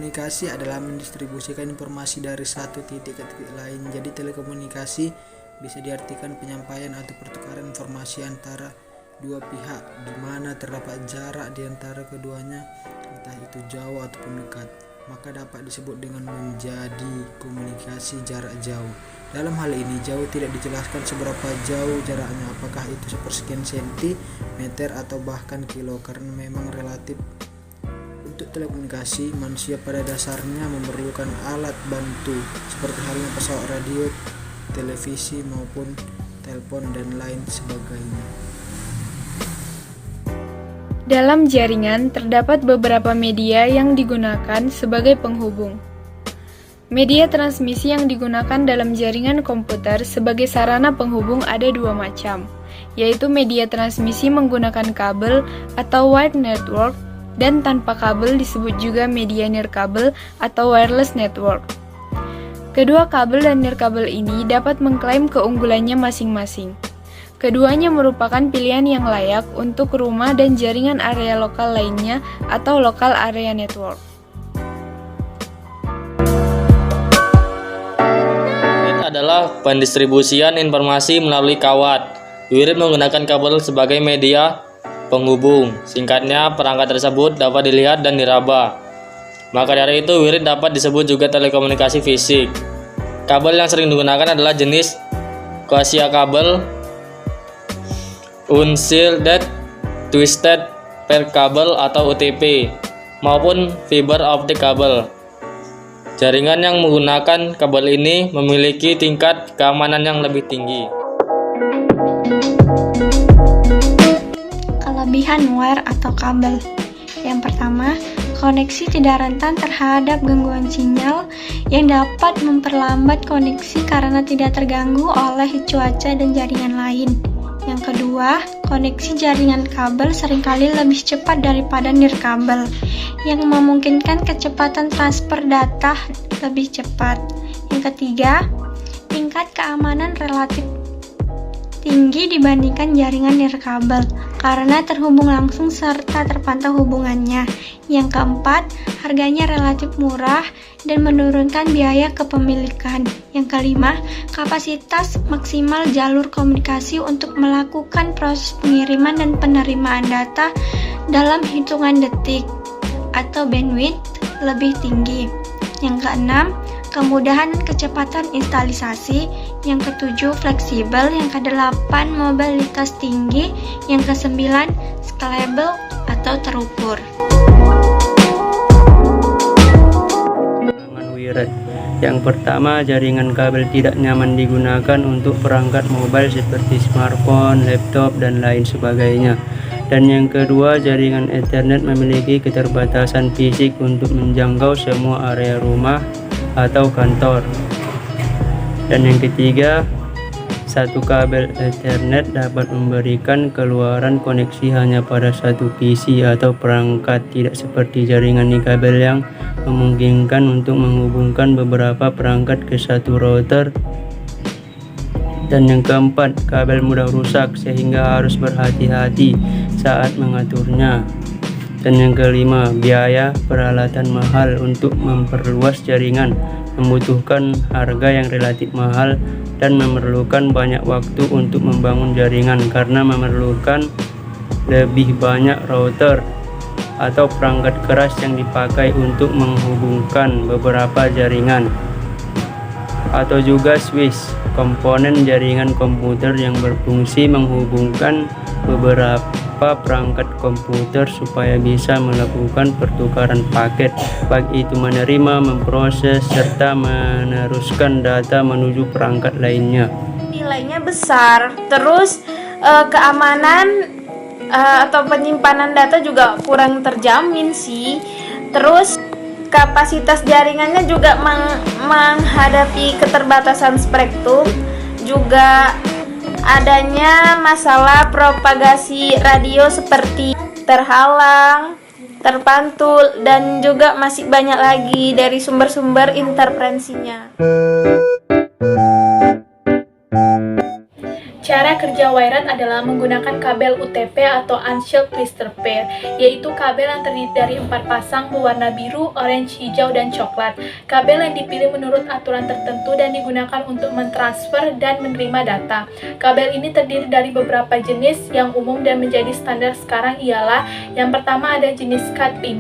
Telekomunikasi adalah mendistribusikan informasi dari satu titik ke titik lain. Jadi telekomunikasi bisa diartikan penyampaian atau pertukaran informasi antara dua pihak di mana terdapat jarak di antara keduanya, entah itu jauh ataupun dekat, maka dapat disebut dengan menjadi komunikasi jarak jauh. Dalam hal ini jauh tidak dijelaskan seberapa jauh jaraknya, apakah itu sepersekian sentimeter atau bahkan kilo, karena memang relatif. Untuk telekomunikasi, manusia pada dasarnya memerlukan alat bantu seperti halnya pesawat radio, televisi maupun telepon dan lain sebagainya. Dalam jaringan terdapat beberapa media yang digunakan sebagai penghubung. Media transmisi yang digunakan dalam jaringan komputer sebagai sarana penghubung ada dua macam, yaitu media transmisi menggunakan kabel atau wired network, dan tanpa kabel disebut juga media nirkabel atau wireless network. Kedua kabel dan nirkabel ini dapat mengklaim keunggulannya masing-masing. Keduanya merupakan pilihan yang layak untuk rumah dan jaringan area lokal lainnya atau local area network. Ini adalah pendistribusian informasi melalui kawat. WIRID menggunakan kabel sebagai media penghubung. Singkatnya, perangkat tersebut dapat dilihat dan diraba. Maka dari itu, WIRID dapat disebut juga telekomunikasi fisik. Kabel yang sering digunakan adalah jenis koaxial kabel, unshielded twisted pair kabel atau UTP, maupun fiber optic kabel. Jaringan yang menggunakan kabel ini memiliki tingkat keamanan yang lebih tinggi. Kelebihan wire atau kabel. Yang pertama, koneksi tidak rentan terhadap gangguan sinyal yang dapat memperlambat koneksi karena tidak terganggu oleh cuaca dan jaringan lain. Yang kedua, koneksi jaringan kabel seringkali lebih cepat daripada nirkabel, yang memungkinkan kecepatan transfer data lebih cepat. Yang ketiga, tingkat keamanan relatif tinggi dibandingkan jaringan nirkabel karena terhubung langsung serta terpantau hubungannya. Yang keempat, harganya relatif murah dan menurunkan biaya kepemilikan. Yang kelima, kapasitas maksimal jalur komunikasi untuk melakukan proses pengiriman dan penerimaan data dalam hitungan detik atau bandwidth lebih tinggi. Yang keenam, kemudahan dan kecepatan instalisasi. Yang ketujuh, fleksibel. Yang kedelapan, mobilitas tinggi. Yang kesembilan, scalable atau terukur. Yang pertama, jaringan kabel tidak nyaman digunakan untuk perangkat mobile seperti smartphone, laptop, dan lain sebagainya. Dan yang kedua, jaringan Ethernet memiliki keterbatasan fisik untuk menjangkau semua area rumah atau kantor. Dan yang ketiga, satu kabel Ethernet dapat memberikan keluaran koneksi hanya pada satu PC atau perangkat, tidak seperti jaringan nirkabel yang memungkinkan untuk menghubungkan beberapa perangkat ke satu router. Dan yang keempat, kabel mudah rusak sehingga harus berhati-hati saat mengaturnya. Dan yang kelima, biaya peralatan mahal untuk memperluas jaringan, membutuhkan harga yang relatif mahal dan memerlukan banyak waktu untuk membangun jaringan karena memerlukan lebih banyak router atau perangkat keras yang dipakai untuk menghubungkan beberapa jaringan, atau juga switch, komponen jaringan komputer yang berfungsi menghubungkan beberapa perangkat komputer supaya bisa melakukan pertukaran paket, baik itu menerima, memproses, serta meneruskan data menuju perangkat lainnya. Nilainya besar, terus keamanan atau penyimpanan data juga kurang terjamin sih. Terus kapasitas jaringannya juga menghadapi keterbatasan spektrum, juga adanya masalah propagasi radio seperti terhalang, terpantul, dan juga masih banyak lagi dari sumber-sumber interferensinya. Cara kerja wired adalah menggunakan kabel UTP atau Unshielded Twisted Pair, yaitu kabel yang terdiri dari 4 pasang berwarna biru, orange, hijau, dan coklat. Kabel yang dipilih menurut aturan tertentu dan digunakan untuk mentransfer dan menerima data. Kabel ini terdiri dari beberapa jenis yang umum dan menjadi standar sekarang ialah yang pertama ada jenis Cat5,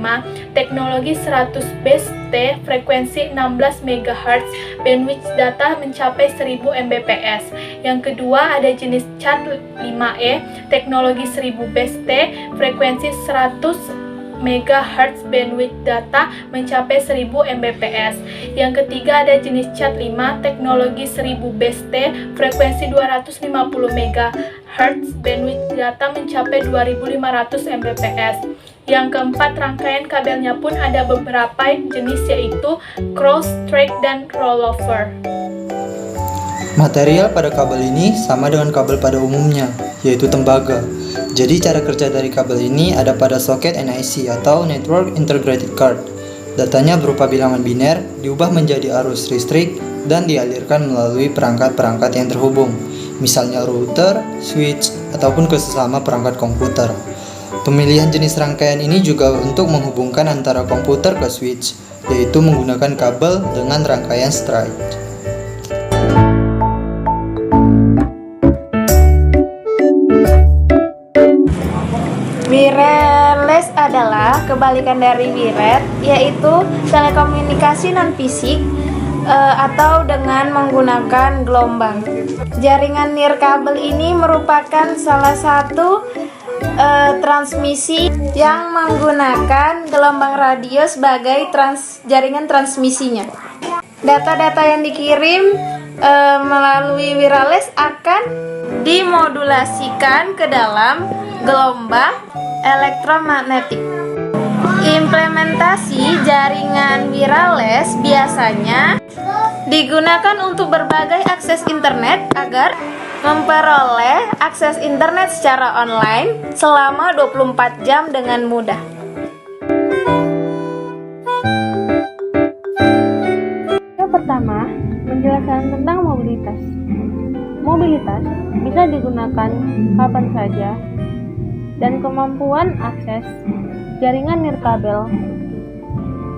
teknologi 100 base T, frekuensi 16 MHz, bandwidth data mencapai 1000 Mbps. Yang kedua ada jenis Cat5e, teknologi 1000 base T, frekuensi 100 MHz, bandwidth data mencapai 1000 Mbps. Yang ketiga ada jenis Cat5, teknologi 1000 base T, frekuensi 250 MHz, bandwidth data mencapai 2500 Mbps. Yang keempat, rangkaian kabelnya pun ada beberapa jenis yaitu cross, straight, dan rollover. Material pada kabel ini sama dengan kabel pada umumnya, yaitu tembaga. Jadi cara kerja dari kabel ini ada pada soket NIC atau Network Integrated Card. Datanya berupa bilangan biner, diubah menjadi arus listrik, dan dialirkan melalui perangkat-perangkat yang terhubung, misalnya router, switch, ataupun ke sesama perangkat komputer. Pemilihan jenis rangkaian ini juga untuk menghubungkan antara komputer ke switch, yaitu menggunakan kabel dengan rangkaian straight. Wireless adalah kebalikan dari wired, yaitu telekomunikasi non-fisik atau dengan menggunakan gelombang. Jaringan nirkabel ini merupakan salah satu transmisi yang menggunakan gelombang radio sebagai jaringan transmisinya. Data-data yang dikirim melalui wireless akan dimodulasikan ke dalam gelombang elektromagnetik. Implementasi jaringan wireless biasanya digunakan untuk berbagai akses internet agar memperoleh akses internet secara online selama 24 jam dengan mudah. Yang pertama, menjelaskan tentang mobilitas. Mobilitas bisa digunakan kapan saja dan kemampuan akses jaringan nirkabel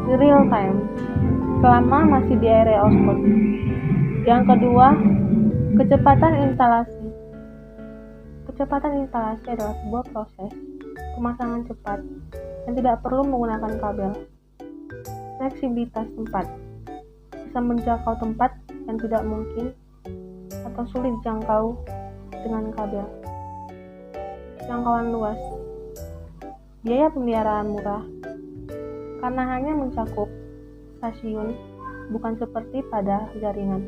real time selama masih di area output. Yang kedua, kecepatan instalasi. Kecepatan instalasi adalah sebuah proses pemasangan cepat yang tidak perlu menggunakan kabel. Fleksibilitas tempat. Bisa menjangkau tempat yang tidak mungkin atau sulit dijangkau dengan kabel. Jangkauan luas. Biaya pemeliharaan murah karena hanya mencakup stasiun, bukan seperti pada jaringan.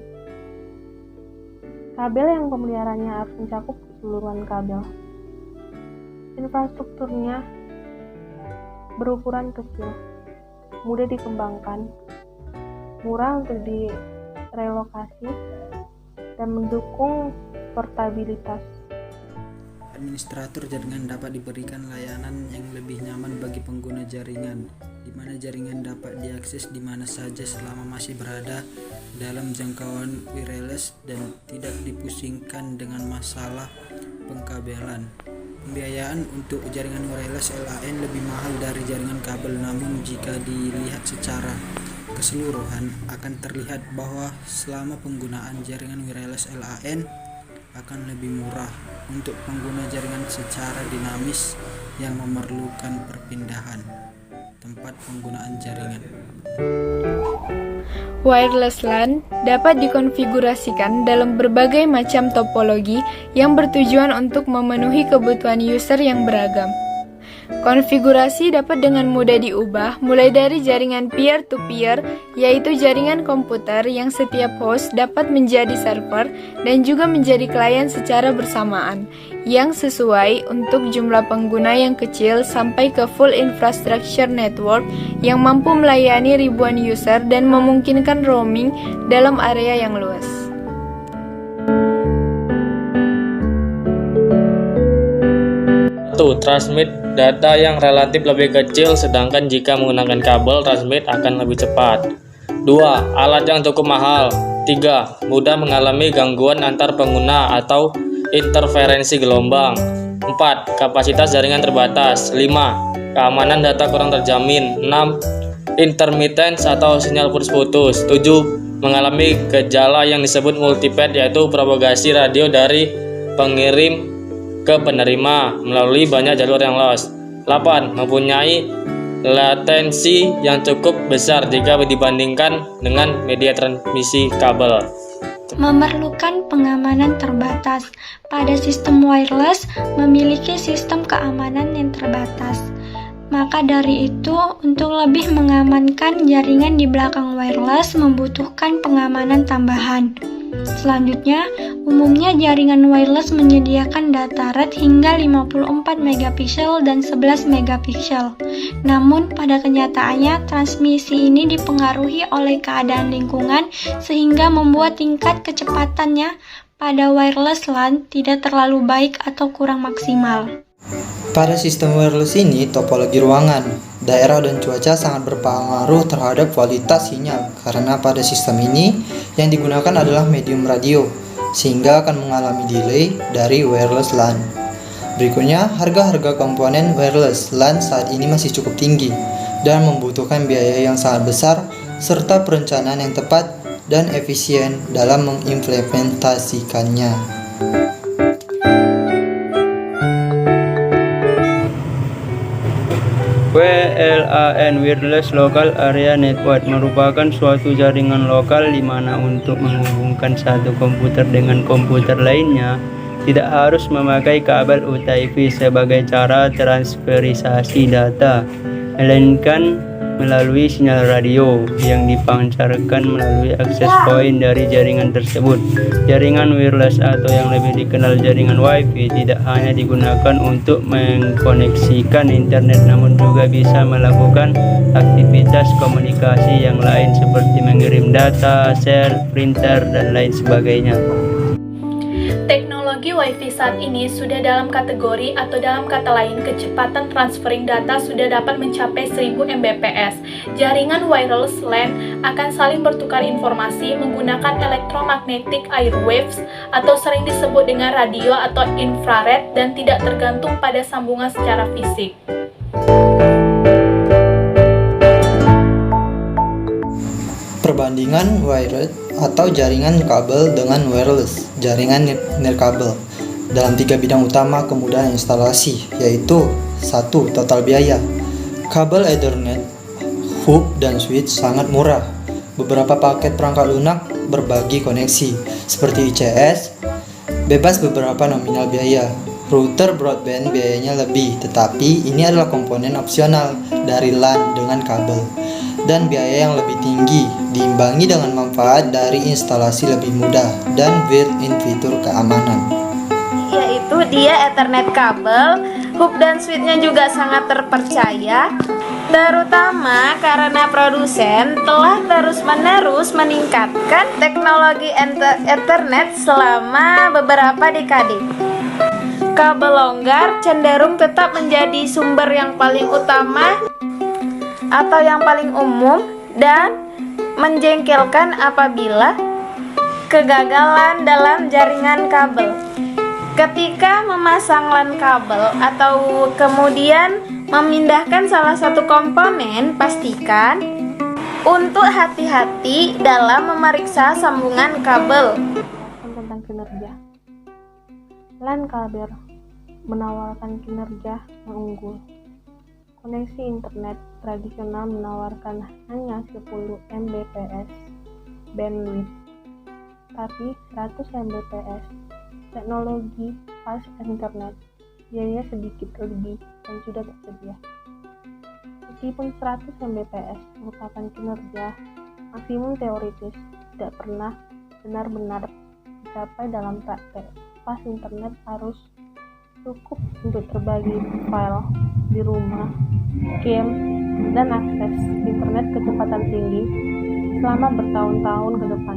Kabel yang pemeliharaannya harus mencakup keseluruhan kabel. Infrastrukturnya berukuran kecil, mudah dikembangkan, murah untuk direlokasi, dan mendukung portabilitas. Administrator jaringan dapat diberikan layanan yang lebih nyaman bagi pengguna jaringan, di mana jaringan dapat diakses di mana saja selama masih berada dalam jangkauan wireless dan tidak dipusingkan dengan masalah pengkabelan. Pembiayaan untuk jaringan wireless LAN lebih mahal dari jaringan kabel, namun jika dilihat secara keseluruhan akan terlihat bahwa selama penggunaan jaringan wireless LAN akan lebih murah untuk pengguna jaringan secara dinamis yang memerlukan perpindahan tempat penggunaan jaringan. Wireless LAN dapat dikonfigurasikan dalam berbagai macam topologi yang bertujuan untuk memenuhi kebutuhan user yang beragam. Konfigurasi dapat dengan mudah diubah mulai dari jaringan peer-to-peer, yaitu jaringan komputer yang setiap host dapat menjadi server dan juga menjadi klien secara bersamaan, yang sesuai untuk jumlah pengguna yang kecil sampai ke full infrastructure network yang mampu melayani ribuan user dan memungkinkan roaming dalam area yang luas. Transmit data yang relatif lebih kecil, sedangkan jika menggunakan kabel transmit akan lebih cepat. 2. Alat yang cukup mahal. 3. Mudah mengalami gangguan antar pengguna atau interferensi gelombang. 4. Kapasitas jaringan terbatas. 5. Keamanan data kurang terjamin. 6. Intermittence atau sinyal putus-putus. 7. Mengalami gejala yang disebut multipath, yaitu propagasi radio dari pengirim ke penerima melalui banyak jalur yang lost. 8. Mempunyai latensi yang cukup besar jika dibandingkan dengan media transmisi kabel. Memerlukan pengamanan terbatas. Pada sistem wireless memiliki sistem keamanan yang terbatas. Maka dari itu, untuk lebih mengamankan jaringan di belakang wireless membutuhkan pengamanan tambahan. Selanjutnya, umumnya jaringan wireless menyediakan data rate hingga 54 megapiksel dan 11 megapiksel. Namun, pada kenyataannya, transmisi ini dipengaruhi oleh keadaan lingkungan sehingga membuat tingkat kecepatannya pada wireless LAN tidak terlalu baik atau kurang maksimal. Pada sistem wireless ini, topologi ruangan, daerah dan cuaca sangat berpengaruh terhadap kualitas sinyal karena pada sistem ini yang digunakan adalah medium radio sehingga akan mengalami delay dari wireless LAN. Berikutnya, harga-harga komponen wireless LAN saat ini masih cukup tinggi dan membutuhkan biaya yang sangat besar serta perencanaan yang tepat dan efisien dalam mengimplementasikannya. WLAN Wireless Local Area Network merupakan suatu jaringan lokal di mana untuk menghubungkan satu komputer dengan komputer lainnya tidak harus memakai kabel UTP sebagai cara transferisasi data, melainkan melalui sinyal radio yang dipancarkan melalui akses point dari jaringan tersebut. Jaringan wireless atau yang lebih dikenal jaringan Wi-Fi tidak hanya digunakan untuk mengkoneksikan internet, namun juga bisa melakukan aktivitas komunikasi yang lain seperti mengirim data, share, printer, dan lain sebagainya. Teknologi Wi-Fi saat ini sudah dalam kategori atau dalam kata lain kecepatan transferring data sudah dapat mencapai 1000 Mbps. Jaringan wireless LAN akan saling bertukar informasi menggunakan electromagnetic airwaves atau sering disebut dengan radio atau infrared dan tidak tergantung pada sambungan secara fisik. Perbandingan wired atau jaringan kabel dengan wireless jaringan nirkabel dalam 3 bidang utama kemudahan instalasi, yaitu 1. Total biaya. Kabel Ethernet, hub, dan switch sangat murah. Beberapa paket perangkat lunak berbagi koneksi seperti ICS, bebas beberapa nominal biaya. Router broadband biayanya lebih, tetapi ini adalah komponen opsional dari LAN dengan kabel, dan biaya yang lebih tinggi diimbangi dengan manfaat dari instalasi lebih mudah dan built-in fitur keamanan. Yaitu dia Ethernet kabel, hub dan switch-nya juga sangat terpercaya, terutama karena produsen telah terus-menerus meningkatkan teknologi Ethernet selama beberapa dekade. Kabel longgar cenderung tetap menjadi sumber yang paling utama atau yang paling umum dan menjengkelkan apabila kegagalan dalam jaringan kabel. Ketika memasang LAN kabel atau kemudian memindahkan salah satu komponen, pastikan untuk hati-hati dalam memeriksa sambungan kabel. Tentang kinerja, LAN kabel menawarkan kinerja yang unggul. Koneksi internet tradisional menawarkan hanya 10 Mbps bandwidth, tapi 100 Mbps teknologi fast internet biayanya sedikit lebih dan sudah tersedia. Meskipun 100 Mbps merupakan kinerja maksimum teoritis, tidak pernah benar-benar dicapai dalam praktek. Fast internet harus cukup untuk berbagi file di rumah, game, dan akses internet kecepatan tinggi selama bertahun-tahun ke depan.